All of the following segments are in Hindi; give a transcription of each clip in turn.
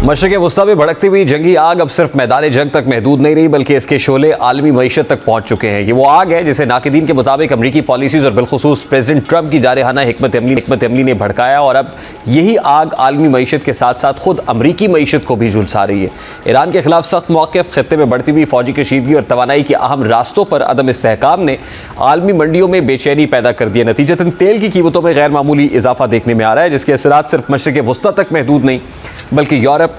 मशरिक़ वस्ता में भड़कती हुई जंगी आग अब सिर्फ मैदान जंग तक महदूद नहीं रही, बल्कि इसके शोले आलमी मईशत तक पहुंच चुके हैं। ये वो आग है जिसे नाक़िदीन के मुताबिक अमरीकी पॉलिसीज़ और बिलखुसूस प्रेसिडेंट ट्रंप की जारहाना हिकमत अमली ने भड़काया, और अब यही आग आलमी मईशत के साथ साथ खुद अमरीकी मईशत को भी झुलसा रही है। ईरान के खिलाफ सख्त मौक़िफ़, खित्ते में बढ़ती हुई फौजी कशीदगी और तवानाई के अहम रास्तों पर अदम इस्तेहकाम ने आलमी मंडियों में बेचैनी पैदा कर दी है। नतीजतन तेल की कीमतों में गैर मामूली इजाफा देखने में आ रहा है, जिसके असरात सिर्फ मशरिक़ वस्ता तक महदूद नहीं बल्कि यूरोप,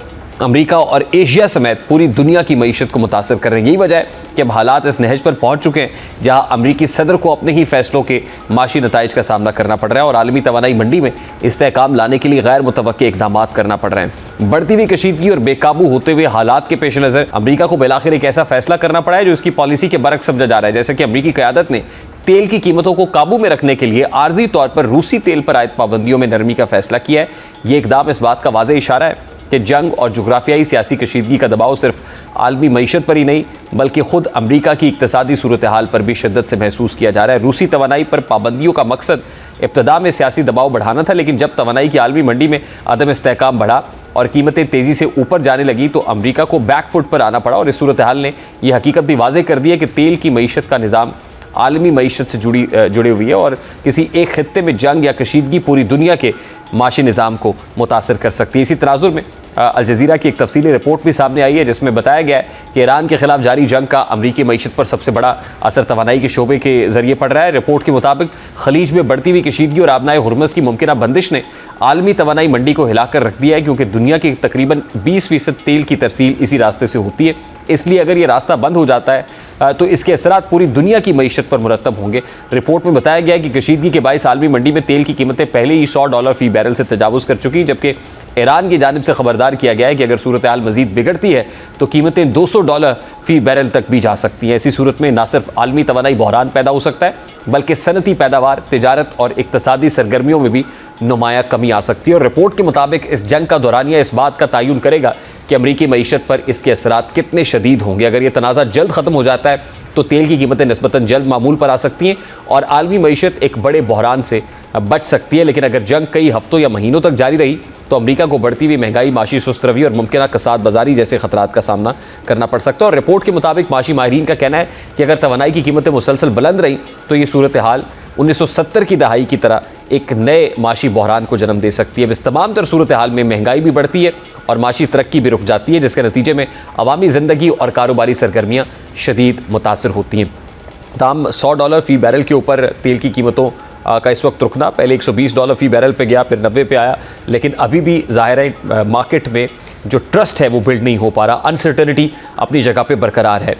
अमेरिका और एशिया समेत पूरी दुनिया की मईशत को मुतासर कर रहे हैं। यही वजह है कि अब हालात इस नहज पर पहुंच चुके हैं जहां अमरीकी सदर को अपने ही फैसलों के माशी नताइज का सामना करना पड़ रहा है और आलमी तवानाई मंडी में इस्तेहकाम लाने के लिए गैर मुतवक्के इकदाम करना पड़ रहे हैं। बढ़ती हुई कशीदगी और बेकाबू होते हुए हालात के पेश नज़र अमरीका को बिलाखिर एक ऐसा फैसला करना पड़ा है जो इसकी पॉलिसी के बरक्स समझा जा रहा है। जैसे कि अमरीकी क़यादत ने तेल की कीमतों को काबू में रखने के लिए आर्जी तौर पर रूसी तेल पर आयद पाबंदियों में नरमी का फैसला किया है। ये इकदाम इस बात का वाज़ेह इशारा है कि जंग और जुग्राफियाई सियासी कशीदगी का दबाव सिर्फ आलमी मईशत पर ही नहीं बल्कि खुद अमरीका की इक्तसादी सूरत हाल पर भी शिद्दत से महसूस किया जा रहा है। रूसी तवानाई पर पाबंदियों का मकसद इब्तदा में सियासी दबाव बढ़ाना था, लेकिन जब तवानाई की आलमी मंडी में अदम इस्तेहकाम बढ़ा और कीमतें तेज़ी से ऊपर जाने लगी तो अमरीका को बैकफुट पर आना पड़ा। और इस सूरत हाल ने यह हकीकत भी वाज़ेह कर दी है कि तेल की मईशत का निज़ाम आलमी मईशत से जुड़ी हुई है और किसी एक खित्ते में जंग या कशीदगी पूरी दुनिया के माशी निज़ाम को मुतासर कर सकती है। इसी तनाजुर में अल जज़ीरा की एक तफसीली रिपोर्ट भी सामने आई है जिसमें बताया गया है कि ईरान के खिलाफ जारी जंग का अमरीकी मईशत पर सबसे बड़ा असर तवानाई के शोबे के जरिए पड़ रहा है। रिपोर्ट के मुताबिक खलीज में बढ़ती हुई कशीदगी और आबनाए हुर्मुज़ की मुमकिना बंदिश ने आलमी तवानाई मंडी को हिलाकर रख दिया है, क्योंकि दुनिया की तकरीबन 20% तेल की तरसील इसी रास्ते से होती है। इसलिए अगर ये रास्ता बंद हो जाता है तो इसके असरात पूरी दुनिया की मईशत पर मुरतब होंगे। रिपोर्ट में बताया गया है कि कशीदगी के बायस आलमी मंडी में तेल की कीमतें पहले ही $100 फ़ी बैरल से तजावुज़ कर चुकी, जबकि ईरान की जानिब से खबरदार किया गया है कि अगर सूरत हाल मज़ीद बिगड़ती है तो कीमतें $200 फ़ी बैरल तक भी जा सकती हैं। ऐसी सूरत में न सिर्फ आलमी तवानाई बहरान पैदा हो सकता है बल्कि सनती पैदावार, तिजारत और इक्तसादी सरगर्मियों में भी नुमाया कमी आ सकती है। और रिपोर्ट के मुताबिक इस जंग का दौरानिया इस बात का तयन करेगा कि अमरीकी मईशत पर इसके असरात कितने शदीद होंगे। अगर ये तनाज़ा जल्द ख़त्म हो जाता है तो तेल की कीमतें निस्बतन जल्द मामूल पर आ सकती हैं और आलमी मईशत एक बड़े बहरान से बच सकती है। लेकिन अगर जंग कई हफ्तों या महीनों तक जारी रही तो अमरीका को बढ़ती हुई महंगाई, माशी सुस्त रवि और मुमकिन कसाद बाजारी जैसे खतरात का सामना करना पड़ सकता है। और रिपोर्ट के मुताबिक माशी माहिरीन का कहना है कि अगर तवानाई की कीमतें मुसलसल बुलंद रहीं तो ये सूरत हाल 1970 की दहाई की तरह एक नए माशी बहरान को जन्म दे सकती है। इस तमाम तर सूरत हाल में महंगाई भी बढ़ती है और माशी तरक्की भी रुक जाती है, जिसके नतीजे में अवामी ज़िंदगी और कारोबारी सरगर्मियाँ शदीद मुतासर होती हैं। दाम $100 फ़ी बैरल के ऊपर तेल की कीमतों का इस वक्त रुकना पहले $120 फ़ी बैरल पे गया, फिर 90 पे आया, लेकिन अभी भी ज़ाहिर है मार्केट में जो ट्रस्ट है वो बिल्ड नहीं हो पा रहा। अनसर्टेनिटी अपनी जगह पे बरकरार है।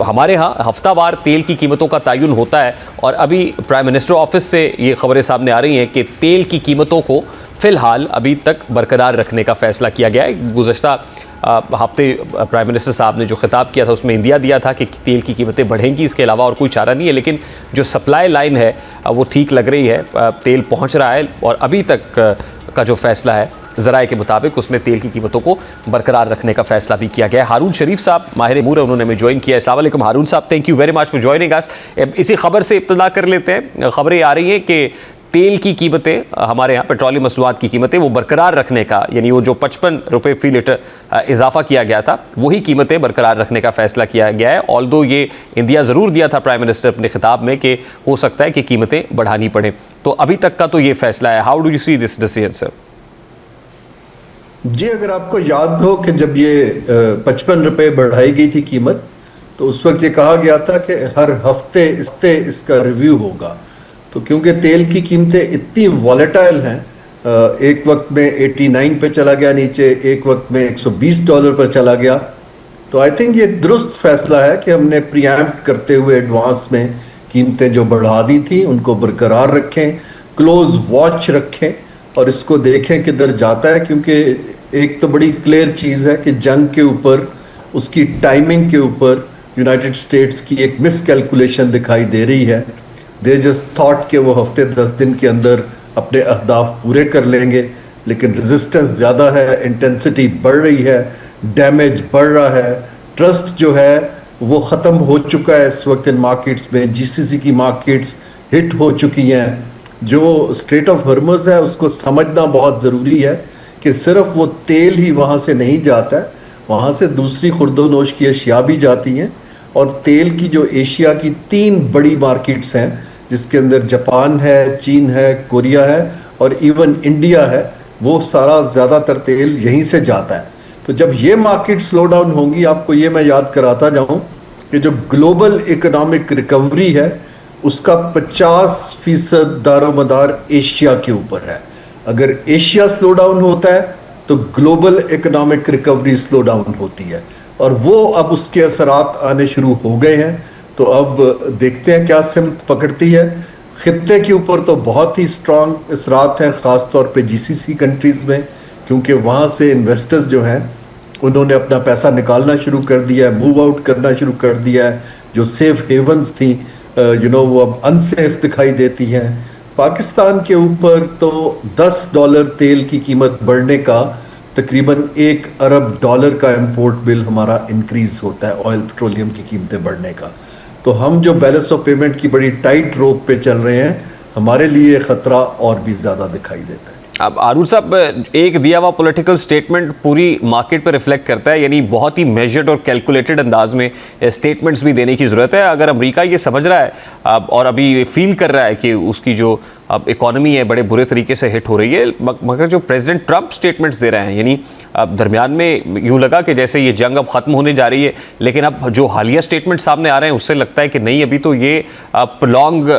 हमारे यहाँ हफ्तावार तेल की कीमतों का तयन होता है और अभी प्राइम मिनिस्टर ऑफिस से ये खबरें सामने आ रही हैं कि तेल की कीमतों को फ़िलहाल अभी तक बरकरार रखने का फ़ैसला किया गया है। गुज़श्ता हफ्ते प्राइम मिनिस्टर साहब ने जो खिताब किया था उसमें इंदिया दिया था कि तेल की कीमतें बढ़ेंगी, इसके अलावा और कोई चारा नहीं है। लेकिन जो सप्लाई लाइन है वो ठीक लग रही है, तेल पहुंच रहा है और अभी तक का जो फ़ैसला है ज़राए के मुताबिक उसमें तेल की कीमतों को बरकरार रखने का फ़ैसला भी किया गया है। हारून शरीफ साहब माहिर अमूर है, उन्होंने हमें ज्वाइन किया। अस्सलाम वालेकुम हारून साहब, thank you very much for joining us. इसी खबर से इब्तिदा कर लेते हैं। खबरें आ रही हैं कि तेल की कीमतें, हमारे यहाँ पेट्रोलियम मसनूआत की कीमतें वो बरकरार रखने का, यानी वो जो 55 रुपये फ़ी लीटर इजाफा किया गया था वही कीमतें बरकरार रखने का फ़ैसला किया गया है। ऑल्दो ये इंदिया ज़रूर दिया था प्राइम मिनिस्टर अपने खिताब में कि हो सकता है कि कीमतें बढ़ानी पड़े, तो अभी तक का तो ये फ़ैसला है। How do you see this decision sir? जी, अगर आपको याद हो कि जब ये 55 रुपये बढ़ाई गई थी कीमत, तो उस वक्त ये कहा गया था कि हर हफ्ते इसका रिव्यू होगा। तो क्योंकि तेल की कीमतें इतनी वॉलेटाइल हैं, एक वक्त में 89 पे चला गया नीचे, एक वक्त में $120 पर चला गया, तो आई थिंक ये दुरुस्त फैसला है कि हमने प्रीएम्प्ट करते हुए एडवांस में कीमतें जो बढ़ा दी थी उनको बरकरार रखें, क्लोज वॉच रखें और इसको देखें किधर जाता है। क्योंकि एक तो बड़ी क्लियर चीज़ है कि जंग के ऊपर, उसकी टाइमिंग के ऊपर यूनाइटेड स्टेट्स की एक मिस कैलकुलेशन दिखाई दे रही है। दे जस्ट थॉट कि वो हफ्ते 10 दिन के अंदर अपने अहदाफ पूरे कर लेंगे, लेकिन रेजिस्टेंस ज़्यादा है, इंटेंसिटी बढ़ रही है, डैमेज बढ़ रहा है, ट्रस्ट जो है वो ख़त्म हो चुका है इस वक्त इन मार्केट्स में। जीसीसी की मार्केट्स हिट हो चुकी हैं। जो स्ट्रेट ऑफ हॉर्मुज़ है उसको समझना बहुत ज़रूरी है कि सिर्फ वो तेल ही वहाँ से नहीं जाता है, वहाँ से दूसरी खुर्दोनोश की अशिया भी जाती हैं। और तेल की जो एशिया की 3 बड़ी मार्केट्स हैं, जिसके अंदर जापान है, चीन है, कोरिया है और इवन इंडिया है, वो सारा ज़्यादातर तेल यहीं से जाता है। तो जब ये मार्केट स्लो डाउन होंगी, आपको ये मैं याद कराता जाऊं कि जो ग्लोबल इकोनॉमिक रिकवरी है उसका 50% दारोमदार एशिया के ऊपर है। अगर एशिया स्लो डाउन होता है तो global economic recovery slow down होती है, और वो अब उसके असरात आने शुरू हो गए हैं। तो अब देखते हैं क्या सिमत पकड़ती है। खित्ते के ऊपर तो बहुत ही स्ट्रॉन्ग असरात हैं, ख़ास तौर पे जीसीसी कंट्रीज़ में, क्योंकि वहाँ से इन्वेस्टर्स जो हैं उन्होंने अपना पैसा निकालना शुरू कर दिया है, मूव आउट करना शुरू कर दिया है। जो सेफ हेवन्स थी वो अब अनसेफ दिखाई देती हैं। पाकिस्तान के ऊपर तो $10 तेल की कीमत बढ़ने का तकरीबन $1 अरब का इंपोर्ट बिल हमारा इंक्रीज होता है ऑयल पेट्रोलियम की कीमतें बढ़ने का। तो हम जो बैलेंस ऑफ पेमेंट की बड़ी टाइट रोप पे चल रहे हैं, हमारे लिए ख़तरा और भी ज़्यादा दिखाई देता है। अब आरूर साहब, एक दिया हुआ पॉलिटिकल स्टेटमेंट पूरी मार्केट पर रिफ्लेक्ट करता है, यानी बहुत ही मेजर्ड और कैलकुलेटेड अंदाज में स्टेटमेंट्स भी देने की ज़रूरत है। अगर अमेरिका ये समझ रहा है और अभी फील कर रहा है कि उसकी जो अब इकोनॉमी है बड़े बुरे तरीके से हिट हो रही है, मगर जो प्रेसिडेंट ट्रंप स्टेटमेंट्स दे रहे हैं, यानी दरमियान में यूँ लगा कि जैसे ये जंग अब ख़त्म होने जा रही है, लेकिन अब जो हालिया स्टेटमेंट सामने आ रहे हैं उससे लगता है कि नहीं, अभी तो ये प्रोलॉन्ग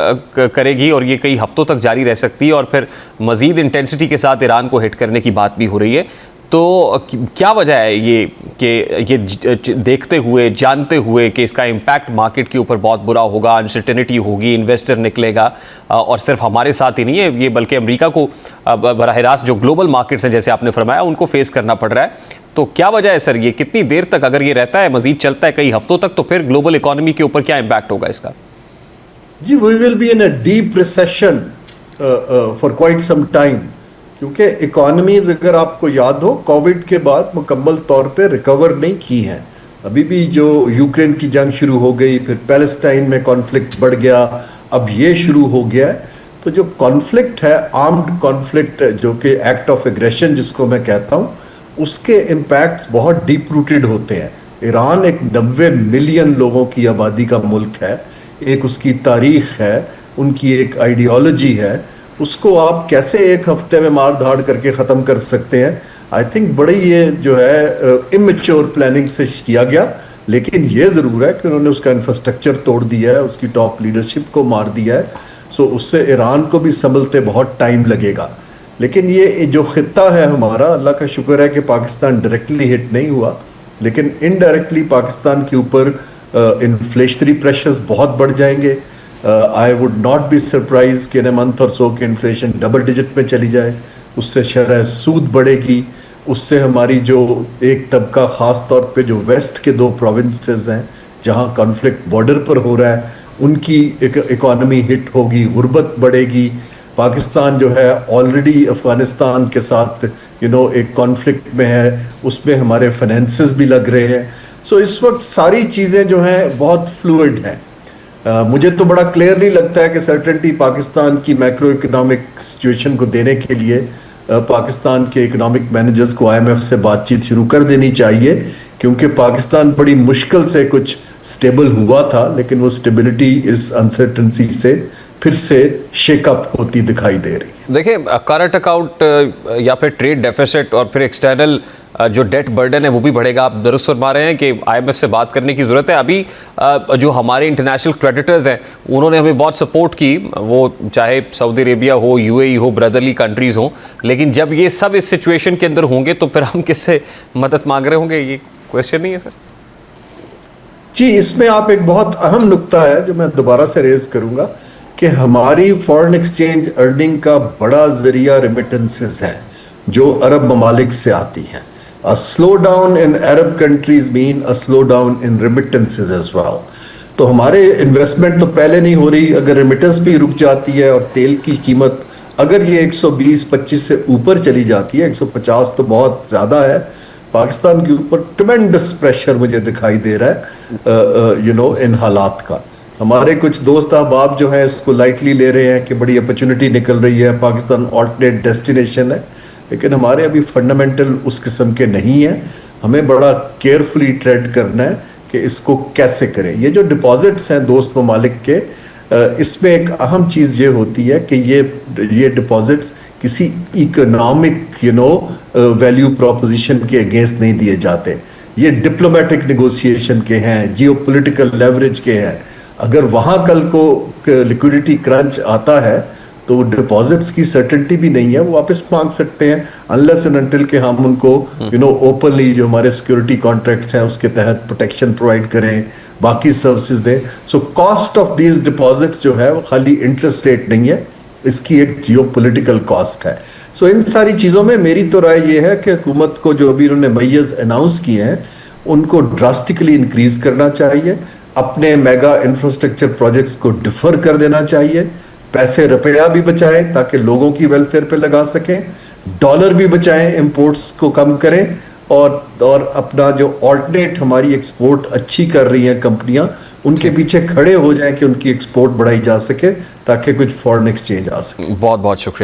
करेगी और ये कई हफ्तों तक जारी रह सकती है और फिर मज़ीद इंटेंसिटी के साथ ईरान को हिट करने की बात भी हो रही है। तो क्या वजह है ये कि ये देखते हुए, जानते हुए कि इसका इम्पैक्ट मार्केट के ऊपर बहुत बुरा होगा, अनसर्टेनिटी होगी, इन्वेस्टर निकलेगा, और सिर्फ हमारे साथ ही नहीं है ये, बल्कि अमेरिका को बराह रास्त जो ग्लोबल मार्केट्स हैं जैसे आपने फरमाया उनको फेस करना पड़ रहा है। तो क्या वजह है सर, ये कितनी देर तक अगर ये रहता है, मजीद चलता है कई हफ्तों तक, तो फिर ग्लोबल इकोनॉमी के ऊपर क्या इम्पैक्ट होगा इसका? जी, we will be in a deep recession for quite some time, क्योंकि इकोनॉमीज, अगर आपको याद हो, कोविड के बाद मुकम्मल तौर पे रिकवर नहीं की हैं। अभी भी जो यूक्रेन की जंग शुरू हो गई, फिर पैलेस्टाइन में कॉन्फ्लिक्ट बढ़ गया, अब ये शुरू हो गया है। तो जो कॉन्फ्लिक्ट है, आर्म्ड कॉन्फ्लिक्ट, जो कि एक्ट ऑफ एग्रेशन जिसको मैं कहता हूँ, उसके इम्पैक्ट्स बहुत डीप रूटेड होते हैं। ईरान एक 90 मिलियन लोगों की आबादी का मुल्क है, एक उसकी तारीख है, उनकी एक आइडियोलॉजी है। उसको आप कैसे एक हफ्ते में मार धाड़ करके ख़त्म कर सकते हैं? आई थिंक बड़ी ये जो है इमेच्योर प्लानिंग से किया गया, लेकिन ये ज़रूर है कि उन्होंने उसका इंफ्रास्ट्रक्चर तोड़ दिया है, उसकी टॉप लीडरशिप को मार दिया है। सो उससे ईरान को भी संभलते बहुत टाइम लगेगा। लेकिन ये जो खित्ता है हमारा, अल्लाह का शुक्र है कि पाकिस्तान डायरेक्टली हिट नहीं हुआ, लेकिन इनडायरेक्टली पाकिस्तान के ऊपर इन्फ्लेशनरी प्रेशर्स बहुत बढ़ जाएंगे। I would not be surprise कि इन मंथ और सो के इन्फ्लेशन डबल डिजिट में चली जाए, उससे शरह सूद बढ़ेगी, उससे हमारी जो एक तबका, ख़ास तौर पे जो वेस्ट के 2 प्रोविंसेस हैं जहाँ कॉन्फ्लिक्ट बॉर्डर पर हो रहा है, उनकी इकॉनमी हिट होगी, गुर्बत बढ़ेगी। पाकिस्तान जो है ऑलरेडी अफ़गानिस्तान के साथ एक कॉन्फ्लिक्ट में है, उसमें हमारे फाइनेंसेस भी लग रहे हैं। सो इस वक्त सारी चीज़ें जो हैं बहुत फ्लूइड हैं। मुझे तो बड़ा क्लियरली लगता है कि सर्टेनिटी पाकिस्तान की मैक्रो इकोनॉमिक सिचुएशन को देने के लिए पाकिस्तान के इकोनॉमिक मैनेजर्स को IMF से बातचीत शुरू कर देनी चाहिए, क्योंकि पाकिस्तान बड़ी मुश्किल से कुछ स्टेबल हुआ था, लेकिन वो स्टेबिलिटी इस अनसर्टेनिटी से फिर से शेकअप होती दिखाई दे रही है। देखिए, करंट अकाउंट या फिर ट्रेड डेफिसिट और फिर एक्सटर्नल जो डेट बर्डन है वो भी बढ़ेगा। आप दुरुस्त फरमा रहे हैं कि IMF से बात करने की ज़रूरत है। अभी जो हमारे इंटरनेशनल क्रेडिटर्स हैं उन्होंने हमें बहुत सपोर्ट की, वो चाहे सऊदी अरेबिया हो, UAE हो, ब्रदरली कंट्रीज़ हों, लेकिन जब ये सब इस सिचुएशन के अंदर होंगे तो फिर हम किससे मदद मांग रहे होंगे? ये क्वेश्चन नहीं है सर? जी, इसमें आप एक बहुत अहम नुक्ता है जो मैं दोबारा से रेज करूंगा कि हमारी फॉरेन एक्सचेंज अर्निंग का बड़ा जरिया रेमिटेंसेस है जो अरब ममालिक से आती हैं। A slowdown in Arab countries mean a slowdown in remittances as well. तो हमारे इन्वेस्टमेंट तो पहले नहीं हो रही, अगर रेमिटेंस भी रुक जाती है और तेल की कीमत अगर ये 120-25 से ऊपर चली जाती है, 150 तो बहुत ज़्यादा है, पाकिस्तान के ऊपर ट्मेंडस प्रेशर मुझे दिखाई दे रहा है इन हालात का। हमारे कुछ दोस्त अहबाब जो हैं इसको लाइटली ले रहे हैं कि बड़ी अपॉर्चुनिटी निकल रही है, पाकिस्तान ऑल्टरनेट डेस्टिनेशन है, लेकिन हमारे अभी फंडामेंटल उस किस्म के नहीं है। हमें बड़ा केयरफुली ट्रेड करना है कि इसको कैसे करें। ये जो डिपॉजिट्स हैं दोस्त ममालिक के, इसमें एक अहम चीज़ ये होती है कि ये डिपॉजिट्स किसी इकोनॉमिक वैल्यू प्रोपोजिशन के अगेंस्ट नहीं दिए जाते। ये डिप्लोमेटिक नेगोशिएशन के हैं, जियोपॉलिटिकल लेवरेज के हैं। अगर वहाँ कल को लिक्विडिटी क्रंच आता है तो डिपॉजिट्स की सर्टेनिटी भी नहीं है, वो वापस मांग सकते हैं अनलेस एंड अनटिल के हम उनको ओपनली जो हमारे सिक्योरिटी कॉन्ट्रैक्ट्स हैं उसके तहत प्रोटेक्शन प्रोवाइड करें, बाकी सर्विसेज दें। So cost of these deposits जो है वो खाली इंटरेस्ट रेट नहीं है, इसकी एक जियोपॉलिटिकल कॉस्ट है। सो इन सारी चीज़ों में मेरी तो राय ये है कि हुकूमत को जो अभी उन्होंने मैयर्स अनाउंस किए हैं उनको ड्रास्टिकली इंक्रीज करना चाहिए, अपने मेगा इंफ्रास्ट्रक्चर प्रोजेक्ट्स को डिफर कर देना चाहिए, पैसे रुपया भी बचाएं ताकि लोगों की वेलफेयर पे लगा सकें, डॉलर भी बचाएं, इंपोर्ट्स को कम करें और अपना जो ऑल्टरनेट हमारी एक्सपोर्ट अच्छी कर रही हैं कंपनियां, उनके पीछे खड़े हो जाएं कि उनकी एक्सपोर्ट बढ़ाई जा सके ताकि कुछ फॉरेन एक्सचेंज आ सके। बहुत बहुत शुक्रिया।